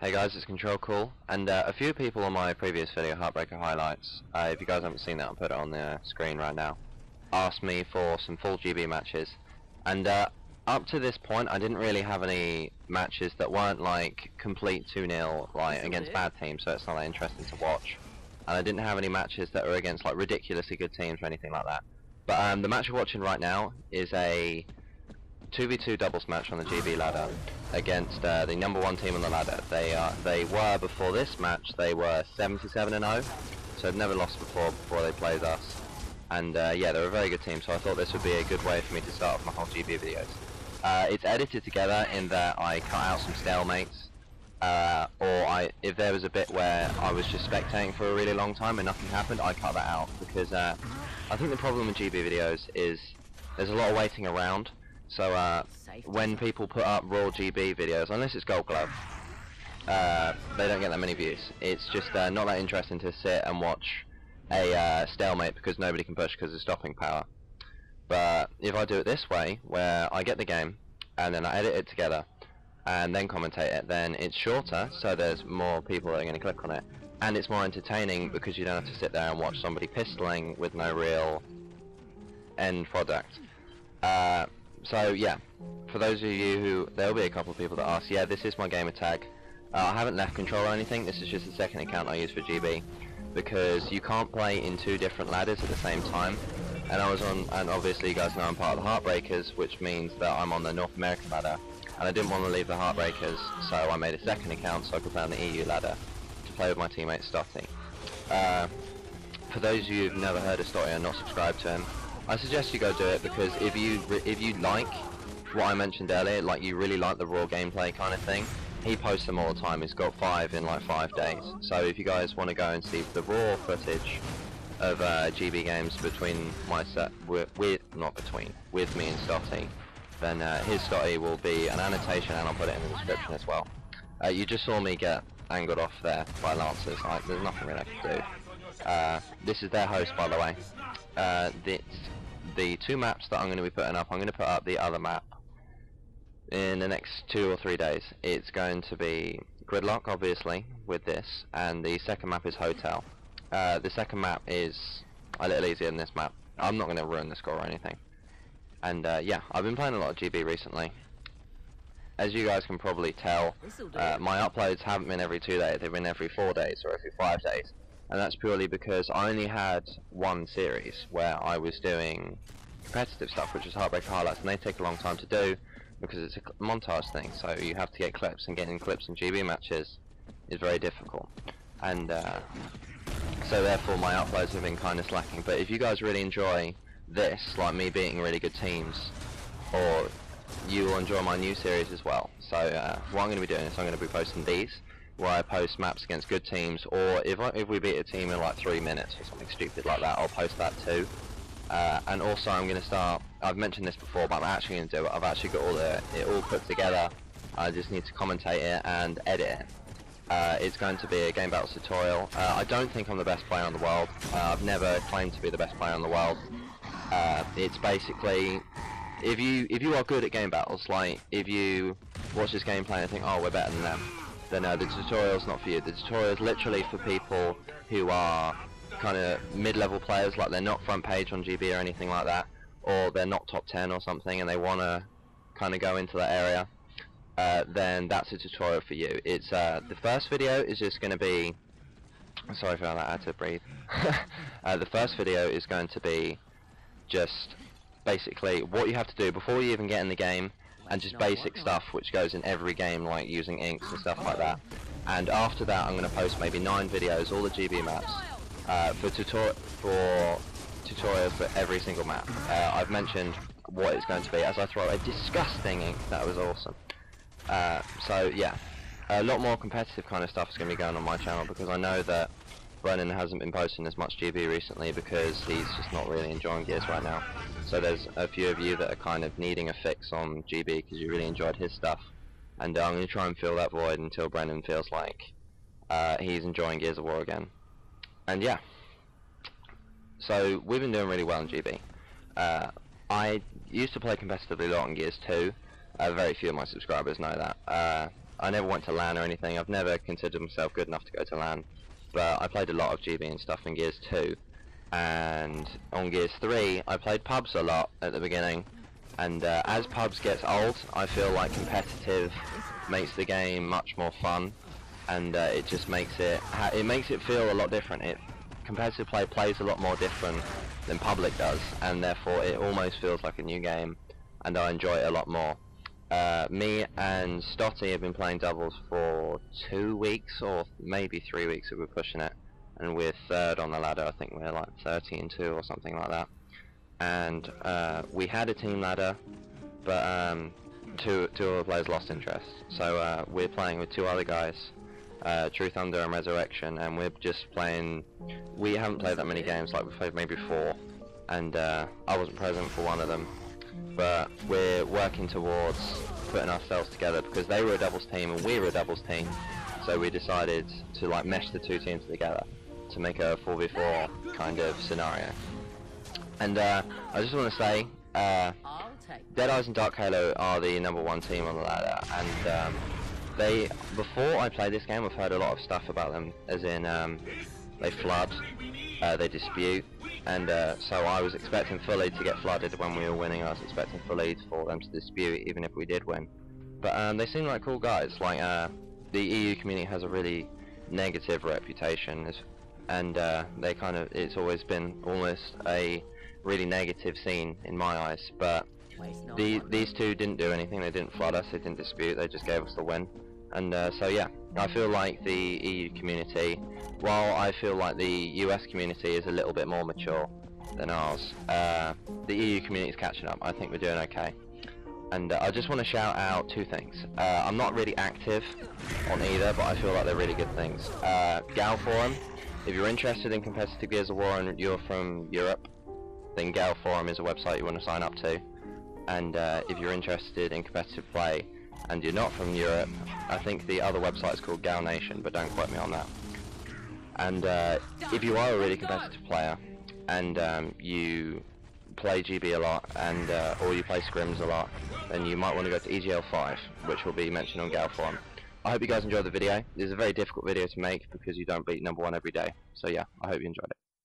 Hey guys, it's Control Cool, and a few people on my previous video, Heartbreaker Highlights, if you guys haven't seen that, I'll put it on the screen right now, asked me for some full GB matches, and up to this point I didn't really have any matches that weren't like complete 2-0 like against bad teams, so it's not that interesting to watch, and I didn't have any matches that were against like ridiculously good teams or anything like that. But the match you're watching right now is a 2v2 doubles match on the GB ladder against the #1 team on the ladder. They were, before this match, they were 77-0, so they've never lost before they played us. And yeah, they're a very good team, so I thought this would be a good way for me to start off my whole GB videos. It's edited together in that I cut out some stalemates, or if there was a bit where I was just spectating for a really long time and nothing happened, I cut that out, because I think the problem with GB videos is there's a lot of waiting around. So when people put up raw GB videos, unless it's Gold Glove, they don't get that many views. It's just not that interesting to sit and watch a stalemate because nobody can push because of stopping power. But if I do it this way, where I get the game and then I edit it together and then commentate it, then it's shorter, so there's more people that are going to click on it, and it's more entertaining because you don't have to sit there and watch somebody pistoling with no real end product. So yeah, for those of you who, there'll be a couple of people that ask, yeah, this is my gamer tag. I haven't left control or anything, this is just the second account I use for GB, because you can't play in 2 different ladders at the same time, and I was on, and obviously you guys know I'm part of the Heartbreakers, which means that I'm on the North American ladder, and I didn't want to leave the Heartbreakers, so I made a second account so I could play on the EU ladder, to play with my teammate Stotty. For those of you who've never heard of Stotty and not subscribed to him, I suggest you go do it, because if you like what I mentioned earlier, like you really like the raw gameplay kind of thing, he posts them all the time. He's got 5 in like 5 days. So if you guys want to go and see the raw footage of GB games between with me and Stotty, then his Stotty will be an annotation, and I'll put it in the description as well. You just saw me get angled off there by Lancers. There's nothing really I can do. This is their host, by the way. The 2 maps that I'm going to be putting up, I'm going to put up the other map in the next 2 or 3 days. It's going to be Gridlock, obviously, with this, and the second map is Hotel. The second map is a little easier than this map. I'm not going to ruin the score or anything. And yeah, I've been playing a lot of GB recently. As you guys can probably tell, my uploads haven't been every 2 days, they've been every 4 days or every 5 days. And that's purely because I only had one series where I was doing competitive stuff, which is Heartbreaker Highlights, and they take a long time to do because it's a montage thing, so you have to get clips, and getting clips in GB matches is very difficult. And so therefore my uploads have been kind of slacking. But if you guys really enjoy this, like me beating really good teams, or you will enjoy my new series as well. So what I'm going to be doing is I'm going to be posting these, where I post maps against good teams, or if we beat a team in like 3 minutes or something stupid like that, I'll post that too. And also I'm going to start, I've mentioned this before, but I'm actually going to do it. I've actually got it all put together. I just need to commentate it and edit it. It's going to be a Gamebattles tutorial. I don't think I'm the best player in the world. I've never claimed to be the best player in the world. It's basically, if you are good at Gamebattles, like if you watch this gameplay and think, oh, we're better than them, then the tutorial's not for you. The tutorial is literally for people who are kind of mid-level players, like they're not front page on GB or anything like that, or they're not top 10 or something and they want to kind of go into that area. Then that's a tutorial for you. It's the first video is just going to be, sorry for that, I had to breathe. The first video is going to be just basically what you have to do before you even get in the game, and just basic stuff which goes in every game, like using inks and stuff like that. And after that I'm going to post maybe 9 videos, all the GB maps, for tutorials for every single map. I've mentioned what it's going to be as I throw a disgusting ink. That was awesome. So yeah, a lot more competitive kind of stuff is going to be going on my channel, because I know that Brennan hasn't been posting as much GB recently because he's just not really enjoying Gears right now. So there's a few of you that are kind of needing a fix on GB because you really enjoyed his stuff, and I'm going to try and fill that void until Brennan feels like he's enjoying Gears of War again. And yeah, so we've been doing really well in GB. I used to play competitively a lot on Gears 2. Very few of my subscribers know that. I never went to LAN or anything. I've never considered myself good enough to go to LAN, but I played a lot of GB and stuff in Gears 2, and on Gears 3 I played pubs a lot at the beginning, and as pubs gets old, I feel like competitive makes the game much more fun, and it just makes it feel a lot different. Competitive play plays a lot more different than public does, and therefore it almost feels like a new game, and I enjoy it a lot more. Me and Stotty have been playing doubles for 2 weeks, or maybe 3 weeks if we're pushing it, and we're third on the ladder. I think we're like 30-2 or something like that. And we had a team ladder, but two of the players lost interest. So we're playing with 2 other guys, True Thunder and Resurrection, and we're just playing. We haven't played that many games, like we've played maybe 4, and I wasn't present for one of them. But we're working towards putting ourselves together, because they were a doubles team and we were a doubles team, so we decided to like mesh the 2 teams together to make a 4v4 kind of scenario. And I just want to say, Dead Eyes and Dark Halo are the #1 team on the ladder, and before I played this game, I've heard a lot of stuff about them, as in they flood, they dispute, and so I was expecting fully to get flooded when we were winning. I was expecting fully for them to dispute even if we did win. But they seem like cool guys. Like the EU community has a really negative reputation, and they kind of, it's always been almost a really negative scene in my eyes. But these 2 didn't do anything. They didn't flood us, they didn't dispute, they just gave us the win. And so yeah, I feel like the EU community, while I feel like the US community is a little bit more mature than ours, the EU community is catching up. I think we're doing okay. And I just want to shout out 2 things. I'm not really active on either, but I feel like they're really good things. Gal Forum, if you're interested in competitive Gears of War and you're from Europe, then Gal Forum is a website you want to sign up to. And if you're interested in competitive play and you're not from Europe, I think the other website is called Gal Nation, but don't quote me on that. And if you are a really competitive player and you play GB a lot, and or you play scrims a lot, then you might want to go to EGL5, which will be mentioned on Gal Forum. I hope you guys enjoyed the video. This is a very difficult video to make because you don't beat #1 every day. So yeah, I hope you enjoyed it.